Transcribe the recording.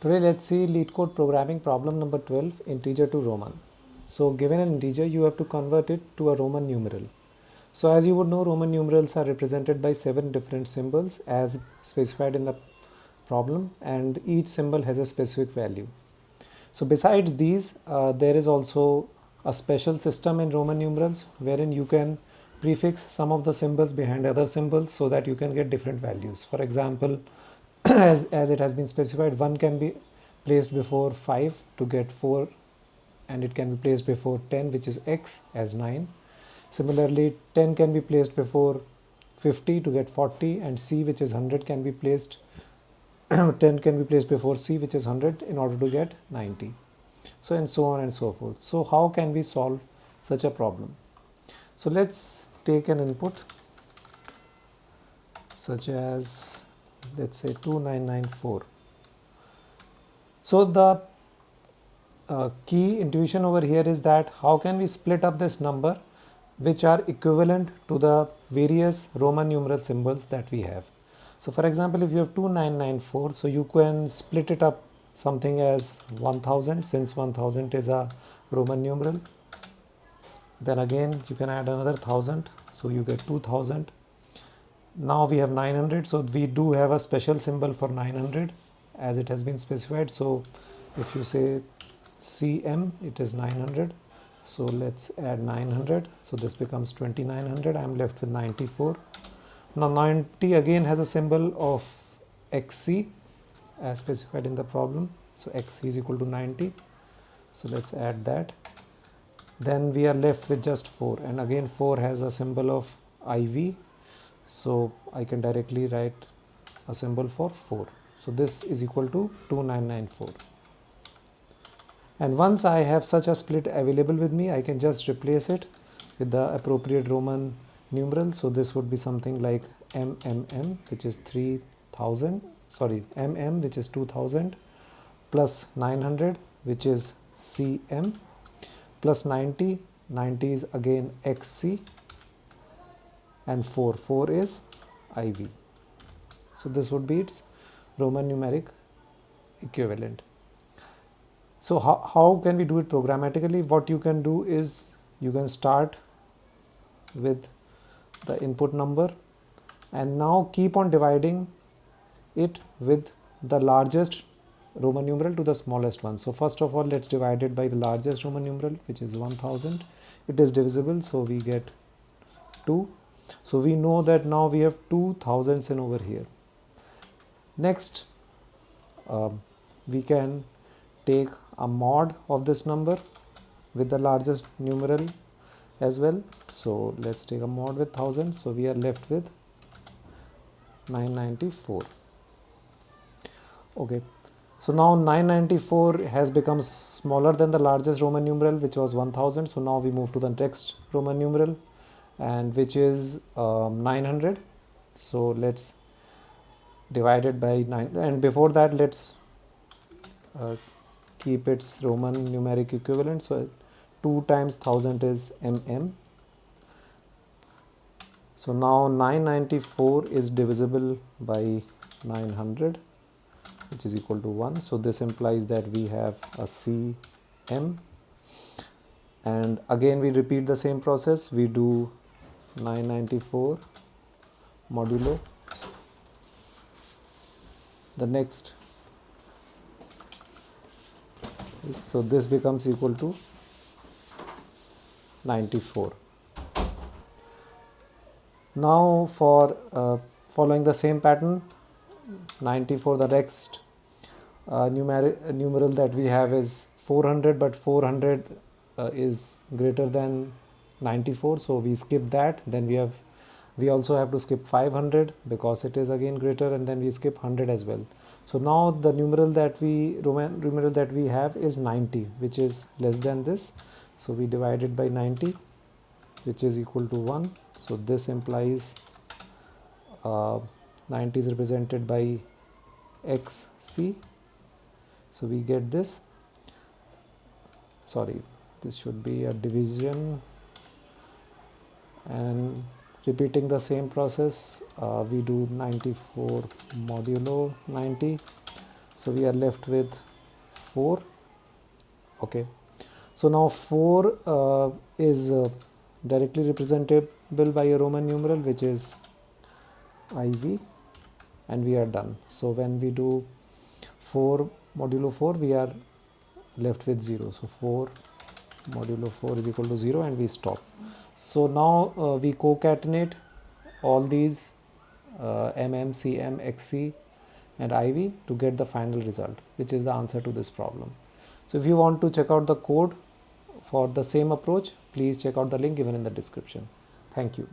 Today let's see LeetCode programming problem number 12, integer to Roman. So given an integer, you have to convert it to a Roman numeral. So as you would know, Roman numerals are represented by 7 different symbols as specified in the problem, and each symbol has a specific value. So besides these, there is also a special system in Roman numerals wherein you can prefix some of the symbols behind other symbols so that you can get different values. For example, as it has been specified, 1 can be placed before 5 to get 4, and it can be placed before 10, which is x, as 9. Similarly, 10 can be placed before 50 to get 40, and c, which is 100, can be placed 10 can be placed before c, which is 100, in order to get 90. So and so on and so forth. So how can we solve such a problem? So let's take an input such as, let's say, 2994. So the key intuition over here is that how can we split up this number which are equivalent to the various Roman numeral symbols that we have. So for example, if you have 2994, so you can split it up something as 1000, since 1000 is a Roman numeral. Then again you can add another 1000, so you get 2000. Now we have 900, so we do have a special symbol for 900 as it has been specified. So if you say CM, it is 900. So let's add 900. So this becomes 2900. I am left with 94. Now 90 again has a symbol of XC as specified in the problem. So XC is equal to 90. So let's add that. Then we are left with just 4, and again 4 has a symbol of IV. So I can directly write a symbol for 4. So this is equal to 2994. And once I have such a split available with me, I can just replace it with the appropriate Roman numeral. So this would be something like MMM, which is 3000, MM, which is 2000, plus 900, which is CM, plus 90. 90 is again XC, and 4 is IV. So this would be its Roman numeric equivalent. So how can we do it programmatically? What you can do is you can start with the input number and now keep on dividing it with the largest Roman numeral to the smallest one. So first of all, let's divide it by the largest Roman numeral, which is 1000. It is divisible, so we get 2. So we know that now we have 2 thousands in over here. Next, we can take a mod of this number with the largest numeral as well. So let's take a mod with 1000. So we are left with 994. Okay. So now 994 has become smaller than the largest Roman numeral, which was 1000. So now we move to the next Roman numeral, and which is 900. So let's divide it by 9, and before that let's keep its Roman numeric equivalent. So 2 times 1000 is mm. So now 994 is divisible by 900, which is equal to 1. So this implies that we have a CM, and again we repeat the same process. We do 994 modulo the next. So this becomes equal to 94. Now for following the same pattern, 94, the next numeral that we have is 400, but 400 is greater than 94, so we skip that. Then we also have to skip 500 because it is again greater, and then we skip 100 as well. So now the Roman numeral that we have is 90, which is less than this. So we divide it by 90, which is equal to 1. So this implies 90 is represented by XC. So we get this. Sorry, this should be a division, and repeating the same process, we do 94 modulo 90. So we are left with 4. Okay, so now 4 is directly representable by a Roman numeral, which is IV, and we are done. So when we do 4 modulo 4, we are left with 0. So 4 modulo 4 is equal to 0, and we stop. So now we concatenate all these MM, CM, XC and IV to get the final result, which is the answer to this problem. So if you want to check out the code for the same approach, please check out the link given in the description. Thank you.